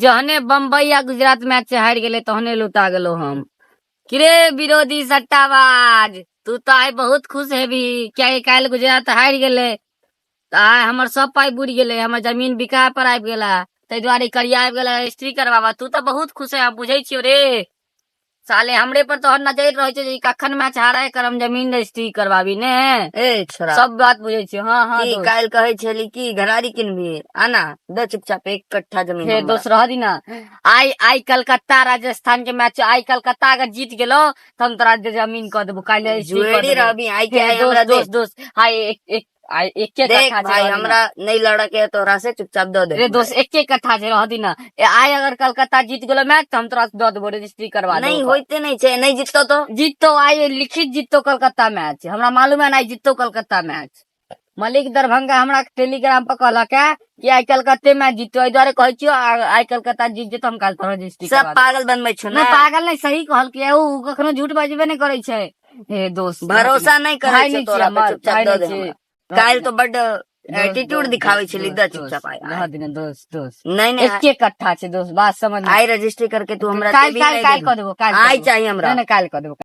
जहने बम्बई या गुजरात मैच से हार गेले तहने लुटा गेलो हम। किरे विरोधी सट्टाबाज, तू तो आइ बहुत खुश है भी क्या काल गुजरात हार गेले आइ हमर सब पाई बुड़ गेले, हमर जमीन बिका पर आबि गेला, ताहि दुआरे करिया आबि गेला रजिस्ट्री करवावा। तू तो बहुत खुश है, हम बुझे छियो रे। साले हमरे पर तोहर नजर रहे छै जे कखन मैच हारा कर हम जमीन रजिस्ट्री करवाबी ने। ए छोरा, सब बात बुझे छियो। हाँ हाँ की दोस्त। काल कहे छली की घरारी किनबी, आना दे चुपचाप 1 कट्ठा जमीन हे हमरा। दोस्त रह दी ना। आई कलकत्ता राजस्थान के मैच, आई कलकत्ता अगर जीत गेलो तो हम तोरा जमीन कह देबो, काल रजिस्ट्री कर जुएडी देबो। रहबी आई के हे आई हमरा दोस्त दे। दोस्त दोस्त हाय एक देख कट्ठा भाई हमरा नहीं लड़के तोरा से चुपचाप दे दे। रे दोस्त एक कट्ठा छै रह दी ना। आई अगर कलकत्ता जीत गेलो मैच तो हम तोरा दे देबो, रजिस्ट्री करवा देबो। नहीं होते नहीं छे, नहीं जीततो तो जीतो आई लिखित जीतो कलकत्ता मैच, हमरा मालूम है ना जीतो कलकत्ता मैच। मलिक दरभंगा हमरा टेलीग्राम पर कहलक है कि आई कलकत्ते मैच जीतो, एहि दुआरे कहै छियो आई कलकत्ता जीत जेतो हम काल तोरा रजिस्ट्री सब पागल बनबै छो ना। ना। पागल नहीं, सही कहल के ऊ कखनो झूठ बाजबे नहीं करे छै। हे दोस्त भरोसा नहीं करे भाई छो नहीं तोरा पे, छियै, चुपचाप भाई दे नहीं दे छियै। हमरा। काल तो बड एटीट्यूड दिखावे छली, दे चुपचाप आई रह दी ना दोस्त दोस्त। नहीं नहीं एक कट्ठा छै दोस्त, बात समझ में। आई रजिस्ट्री करके तू हमरा काल भी काल नहीं काल दे। कह देबो, काल आई चाहिए हमरा। नहीं काल कह देबो।